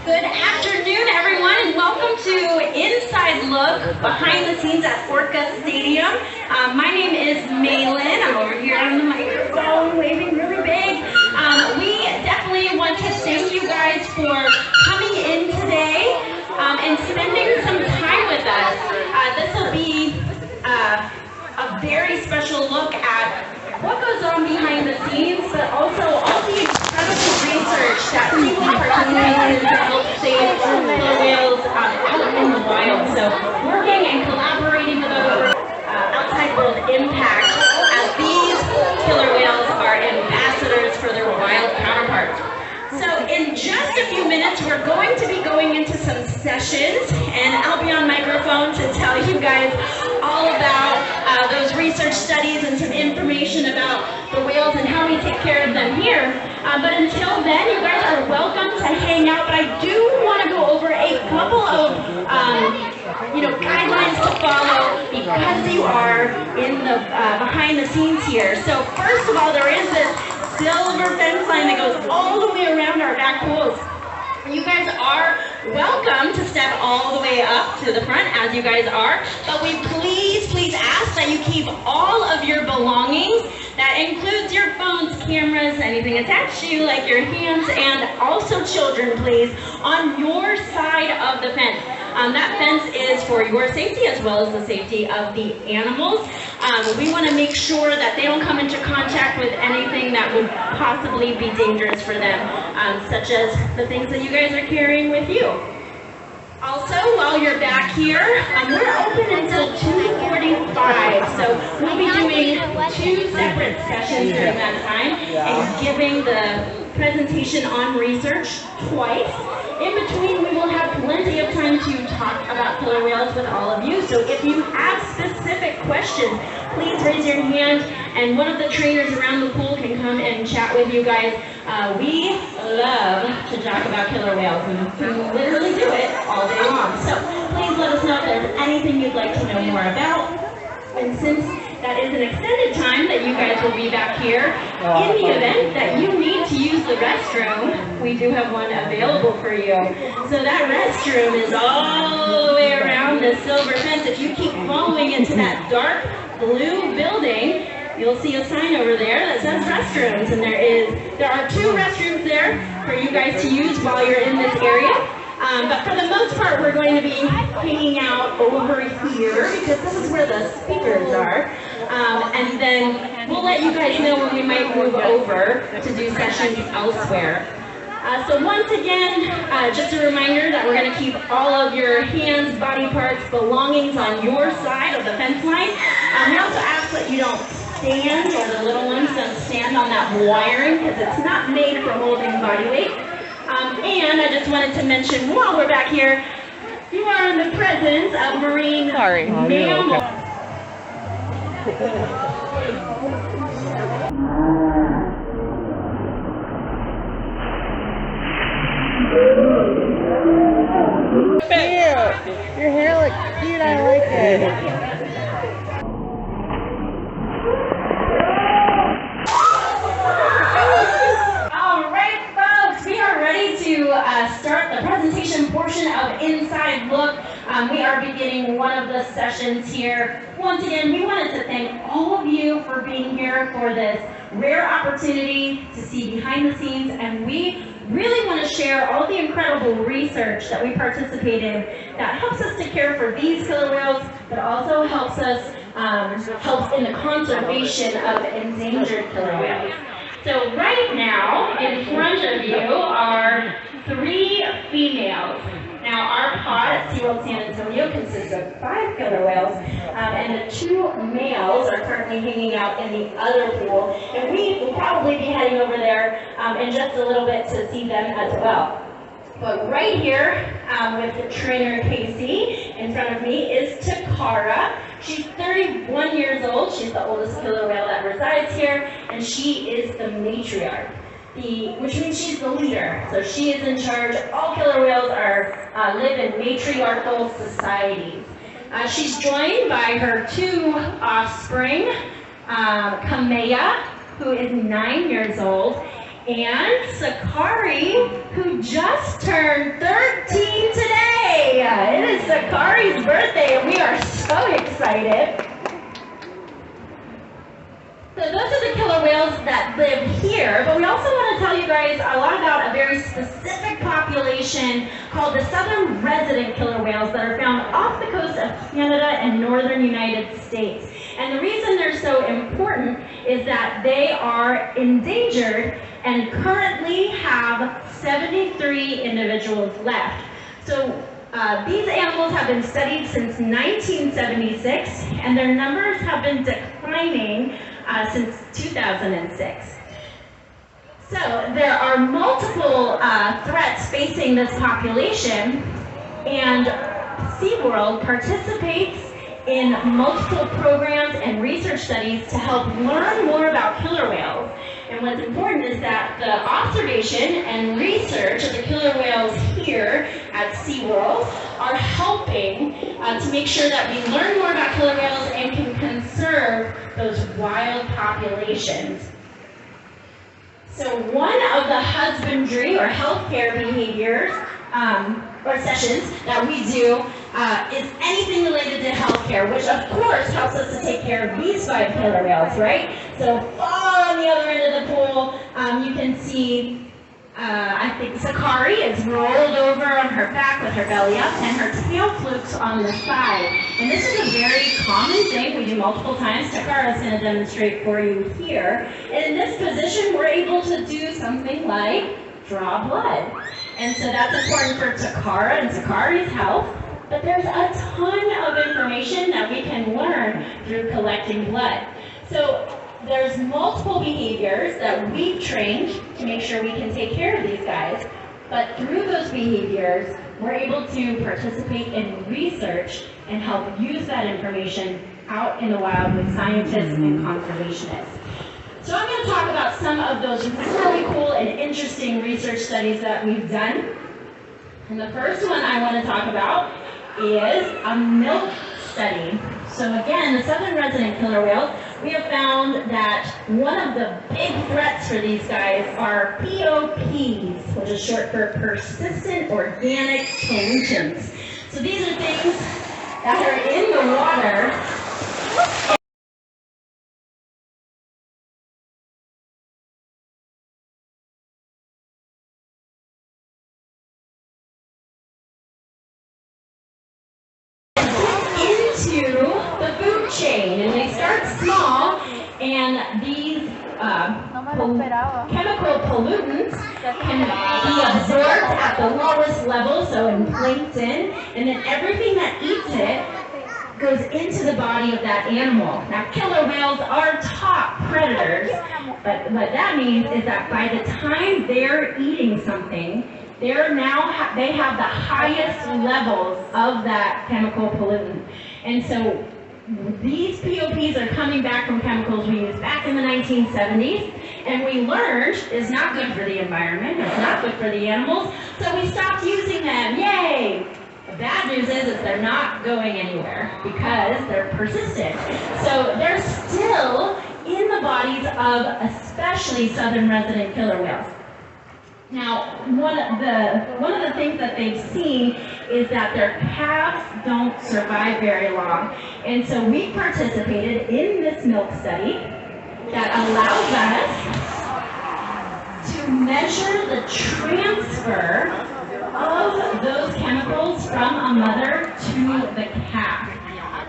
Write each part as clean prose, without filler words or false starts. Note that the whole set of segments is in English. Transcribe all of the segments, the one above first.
Good afternoon, everyone, and welcome to Inside Look behind the scenes at Orca Stadium. My name is Malin. I'm over here on the microphone, waving really big. We definitely want to thank you guys for coming in today and spending some time with us. This will be a very special look at what goes on behind the scenes, but also all the incredible research that SeaWorld participates in to help save killer whales out in the wild. So working and collaborating with our outside world impact as these killer whales are ambassadors for their wild counterparts. So in just a few minutes, we're going to be going into some sessions, and I'll be on microphone to tell you guys all about those research studies and some information about the whales and how we take care of them here. But until then, you guys are welcome to hang out, but I do want to go over a couple of guidelines to follow because you are in the behind the scenes here. So first of all, there is this silver fence line that goes all the way around our back pools. You guys are welcome to step all the way up to the front as you guys are, but we please ask that you keep all of your belongings. That includes your phones, cameras, anything attached to you like your hands, and also children, please, on your side of the fence. That fence is for your safety as well as the safety of the animals. We want to make sure that they don't come into contact with anything that would possibly be dangerous for them, such as the things that you guys are carrying with you. Also, while you're back here, we're open until 2:45, so we'll be doing two separate sessions during that time and giving the presentation on research twice. In between, we will have plenty of time to talk about killer whales with all of you. So if you have specific questions, please raise your hand and one of the trainers around the pool can come and chat with you guys. We love to talk about killer whales and can literally do it all day long. So please let us know if there's anything you'd like to know more about. And since that is an extended time that you guys will be back here, in the event that you need to use the restroom, we do have one available for you. So that restroom is all the way around the silver fence. If you keep following into that dark blue building, you'll see a sign over there that says restrooms, and there are two restrooms there for you guys to use while you're in this area. But for the most part, we're going to be hanging out over here because this is where the speakers are. And then we'll let you guys know when we might move over to do sessions elsewhere. So once again, just a reminder that we're going to keep all of your hands, body parts, belongings on your side of the fence line. We also ask that you don't stand, or the little ones don't stand on that wiring because it's not made for holding body weight. And I just wanted to mention while we're back here, you are in the presence of marine mammals. Cute. Your hair looks cute. I like it. Start the presentation portion of Inside Look. We are beginning one of the sessions here. Once again, we wanted to thank all of you for being here for this rare opportunity to see behind the scenes, and we really want to share all the incredible research that we participate in that helps us to care for these killer whales, but also helps us helps in the conservation of endangered killer whales. So right now, in front of you are 3 females. Now our pod at SeaWorld San Antonio consists of 5 killer whales, and the 2 males are currently hanging out in the other pool, and we will probably be heading over there in just a little bit to see them as well. But right here with trainer Casey in front of me is Takara. She's 31 years old. She's the oldest killer whale that resides here, and she is the matriarch, which means she's the leader. So she is in charge. All killer whales live in matriarchal societies. She's joined by her 2 offspring, Kamea, who is 9 years old, and Sakari, who just turned 13 today. It is Sakari's birthday, and we are so excited. So those are the killer whales that live here, but we also want to tell you guys a lot about a very specific population called the southern resident killer whales that are found off the coast of Canada and northern United States. And the reason they're so important is that they are endangered and currently have 73 individuals left. So these animals have been studied since 1976, and their numbers have been declining since 2006. So there are multiple threats facing this population, and SeaWorld participates in multiple programs and research studies to help learn more about killer whales. And what's important is that the observation and research of the killer whales here at SeaWorld are helping to make sure that we learn more about killer whales and can conserve those wild populations. So one of the husbandry or healthcare behaviors or sessions that we do is anything related to healthcare, which of course helps us to take care of these 5 killer whales, right? So far on the other end of the pool, you can see, I think Sakari is rolled over on her back with her belly up and her tail flukes on the side. And this is a very common thing we do multiple times. Takara is going to demonstrate for you here. And in this position, we're able to do something like draw blood. And so that's important for Takara and Sakari's health. But there's a ton of information that we can learn through collecting blood. So there's multiple behaviors that we've trained to make sure we can take care of these guys. But through those behaviors, we're able to participate in research and help use that information out in the wild with scientists and conservationists. So I'm going to talk about some of those really cool and interesting research studies that we've done. And the first one I want to talk about is a milk study. So again, the southern resident killer whales, we have found that one of the big threats for these guys are POPs, which is short for persistent organic pollutants. So these are things that are in the water. The food chain, and they start small, and these chemical pollutants can be absorbed at the lowest level, so in plankton, and then everything that eats it goes into the body of that animal. Now, killer whales are top predators, but what that means is that by the time they're eating something, they have the highest levels of that chemical pollutant. And so these POPs are coming back from chemicals we used back in the 1970s, and we learned it's not good for the environment, it's not good for the animals, so we stopped using them. Yay! The bad news is they're not going anywhere because they're persistent. So they're still in the bodies of especially southern resident killer whales. Now, one of the things that they've seen is that their calves don't survive very long. And so we participated in this milk study that allows us to measure the transfer of those chemicals from a mother to the calf.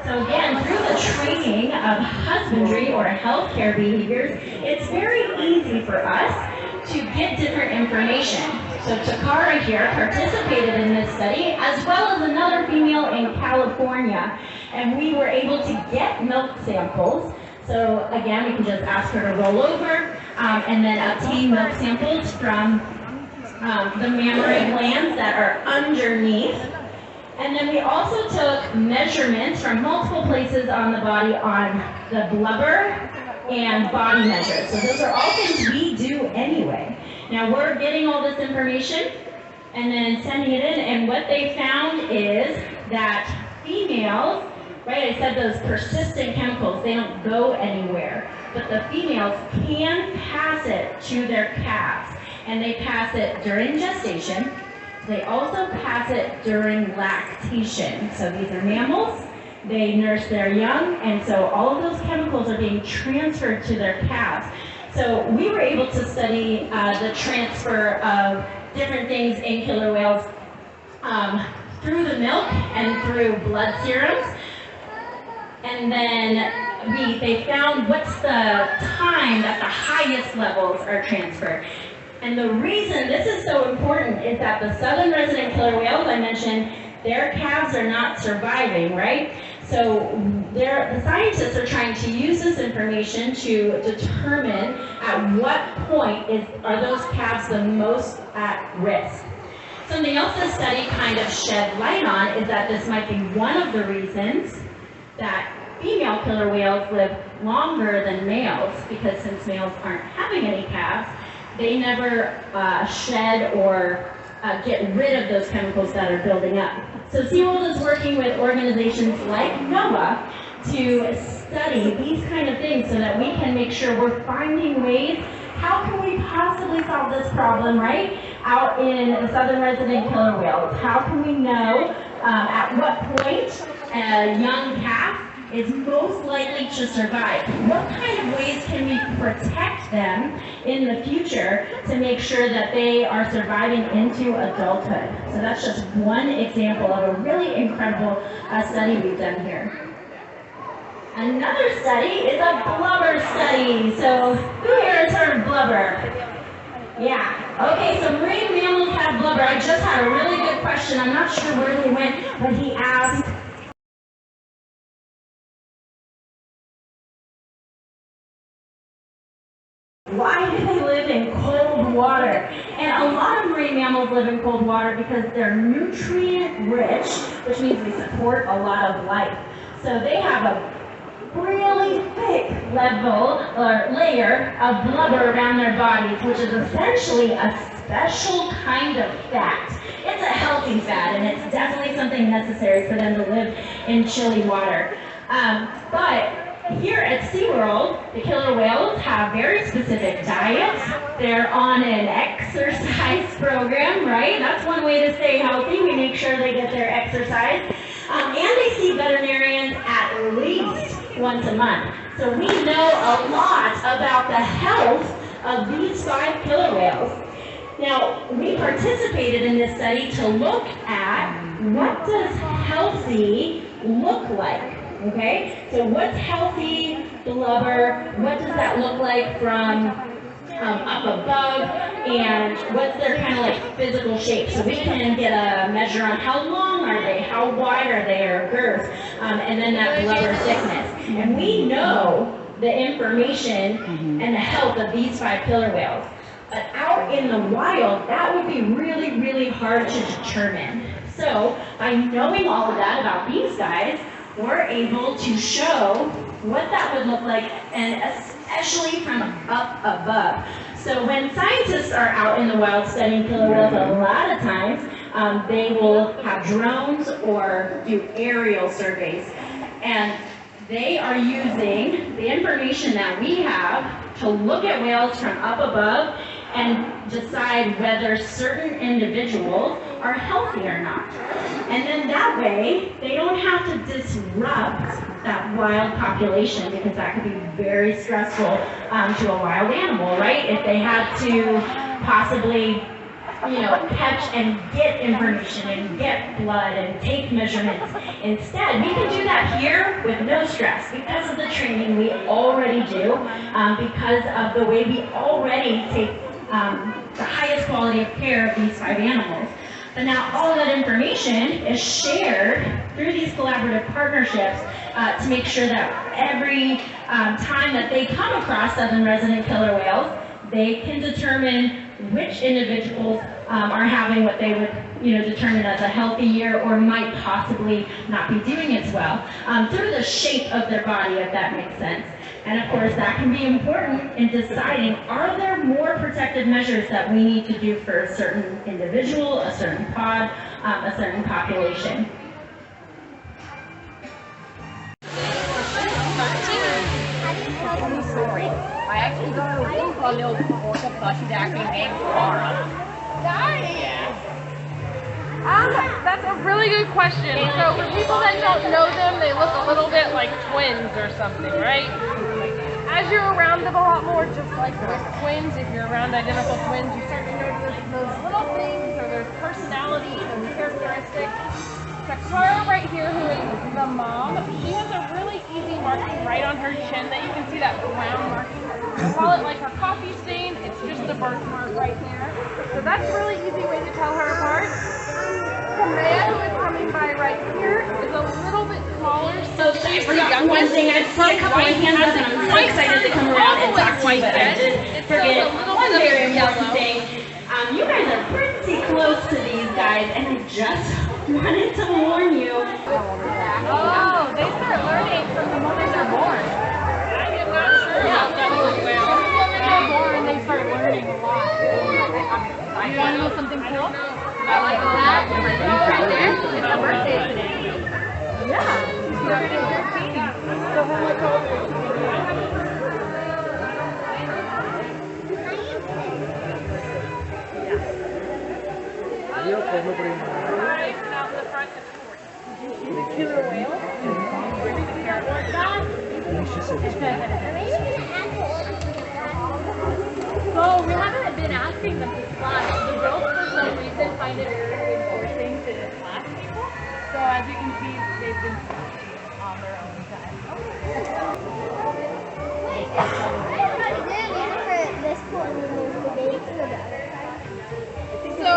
So again, through the training of husbandry or healthcare behaviors, it's very easy for us to get different information. So Takara here participated in this study, as well as another female in California, and we were able to get milk samples. So again, we can just ask her to roll over and then obtain milk samples from the mammary glands that are underneath. And then we also took measurements from multiple places on the body on the blubber and body measures. So those are all things we do anyway. Now we're getting all this information and then sending it in, and what they found is that females right? I said those persistent chemicals, they don't go anywhere. But the females can pass it to their calves. And they pass it during gestation. They also pass it during lactation. So these are mammals. They nurse their young, and so all of those chemicals are being transferred to their calves. So we were able to study the transfer of different things in killer whales through the milk and through blood serums. And then they found what's the time that the highest levels are transferred. And the reason this is so important is that the southern resident killer whales I mentioned, their calves are not surviving, right? So the scientists are trying to use this information to determine at what point are those calves the most at risk. Something else this study kind of shed light on is that this might be one of the reasons that female killer whales live longer than males, because since males aren't having any calves, they never shed or get rid of those chemicals that are building up. So SeaWorld is working with organizations like NOAA to study these kind of things so that we can make sure we're finding ways, how can we possibly solve this problem, right? Out in the southern resident killer whales, how can we know at what point a young calf is most likely to survive? What kind of ways can we protect them in the future to make sure that they are surviving into adulthood? So that's just one example of a really incredible study we've done here. Another study is a blubber study. So who here has heard of blubber? Yeah. Okay, so marine mammals have blubber. I just had a really good question. I'm not sure where he went, but he asked, why do they live in cold water? And a lot of marine mammals live in cold water because they're nutrient rich, which means they support a lot of life. So they have a really thick layer of blubber around their bodies, which is essentially a special kind of fat. It's a healthy fat, and it's definitely something necessary for them to live in chilly water. But here at SeaWorld, the killer whales have very specific diets. They're on an exercise program, right? That's one way to stay healthy. We make sure they get their exercise. And they see veterinarians at least once a month. So we know a lot about the health of these 5 killer whales. Now, we participated in this study to look at what does healthy look like. Okay, so what's healthy blubber? What does that look like from up above? And what's their kind of like physical shape? So we can get a measure on how long are they, how wide are they, or girth, and then that blubber thickness. And we know the information and the health of these 5 killer whales. But out in the wild, that would be really, really hard to determine. So by knowing all of that about these guys, we're able to show what that would look like, and especially from up above. So when scientists are out in the wild studying killer whales, a lot of times they will have drones or do aerial surveys. And they are using the information that we have to look at whales from up above and decide whether certain individuals are healthy or not. And then that way, they don't have to disrupt that wild population, because that could be very stressful to a wild animal, right? If they had to possibly, catch and get information and get blood and take measurements. Instead, we can do that here with no stress because of the training we already do, because of the way we already take the highest quality of care of these 5 animals. But now all of that information is shared through these collaborative partnerships to make sure that every time that they come across southern resident killer whales, they can determine which individuals are having what they would determine as a healthy year, or might possibly not be doing as well, through the shape of their body, if that makes sense. And of course, that can be important in deciding, are there more protective measures that we need to do for a certain individual, a certain pod, a certain population. funny story. I actually got a really fun little Orca plushie actually named Takara. Nice. Yeah. That's a really good question. So for people that don't know them, they look a little bit like twins or something, right? As you're around them a lot more, just like with twins, if you're around identical twins, you start to notice those little things or their personality and characteristics. Sakari right here, who is the mom, she has a really easy marking right on her chin that you can see that brown marking. I call it like a coffee stain. It's just a birthmark right there. So that's a really easy way to tell her apart. Kamea, who is coming by right here, is a little bit smaller. So she's the youngest. One thing, I've seen a couple of hands up and I'm so excited to come around and talk to you, but I did forget one very important thing. You guys are pretty close to these guys, and I just wanted to warn you. Oh, they start learning from the moment they're born. I am not sure about that as well. From the moment they're born, they start learning a lot. You want to know something cool? I like that. Right there. It's her birthday today. Yeah. She's turning 13. So how much older is she? Right out the front is 40. The killer whale? So we haven't been asking them to splash. The girls for some reason find it very enforcing to splash people. So as you can see, they've been splashing on their own time. So,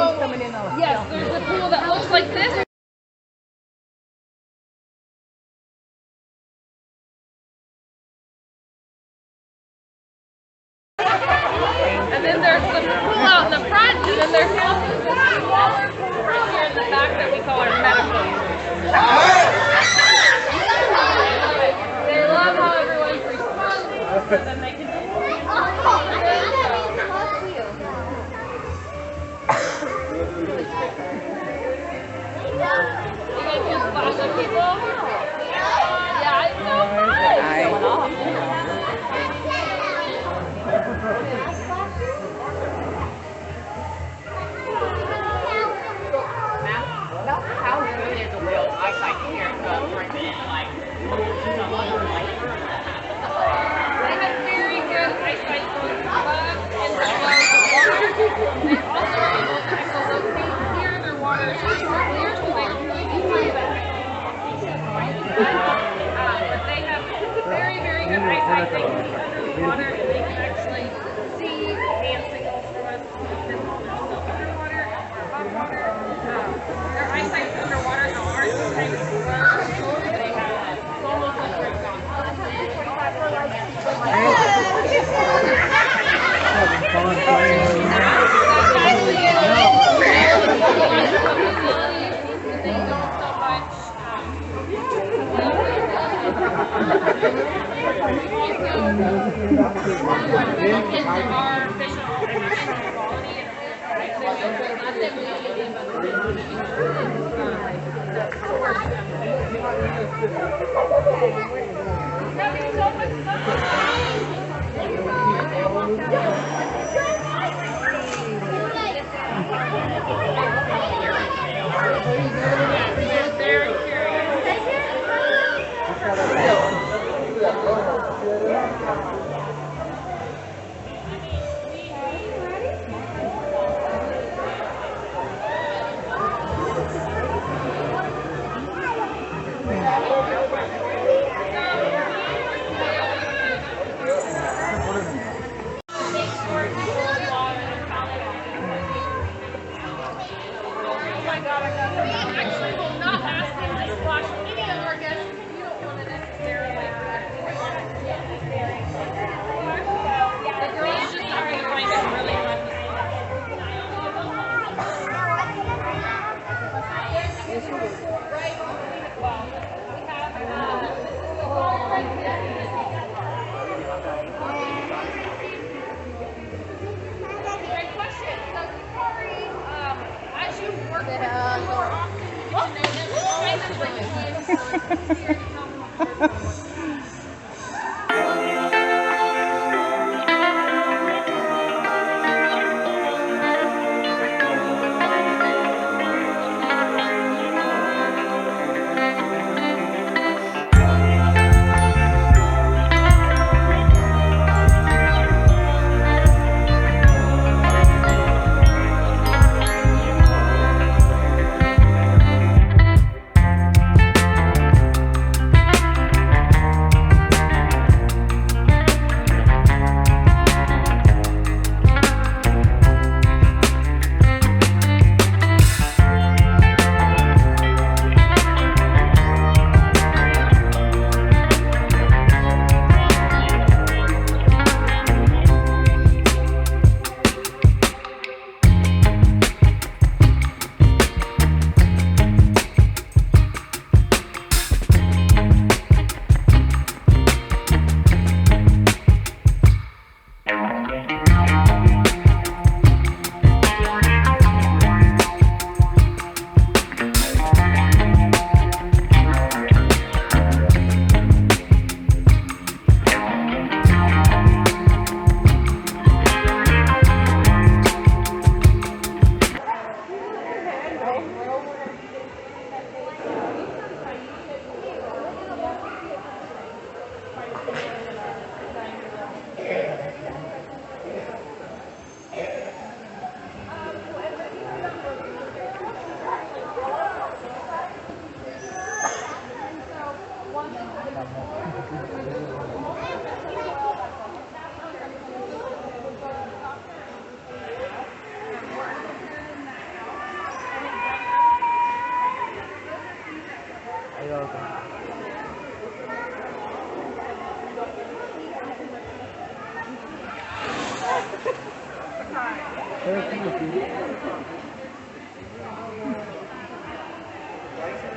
yes, there's a pool that looks like this. And then there's the pool out in the front, and then there's also this smaller pool right here in the back that we call our medical pool. They love how everyone's responding, so then they can just You guys can splash with people? Yeah, it's so fun! How good is a whale's eyesight here for a minute? They have very good eyesight both above and below the water. They also are able to echolocate near their water so it's clear, so they don't really need to do that. But they have very, very good eyesight. They can see under the water and they can actually see hand signals from us while they're still underwater and we're above water. Their eyesight's underwater, so ours is kind of slow. They have it's almost like we're gone. Actually, will not ask them to splash any of our guests if you don't want to necessarily. The girls just happen to find it really fun to splash. Right between the well, we have this is the water right here. Great question. So, Sakari, as you work with them more often, you get to know them kind of like you. Thank you.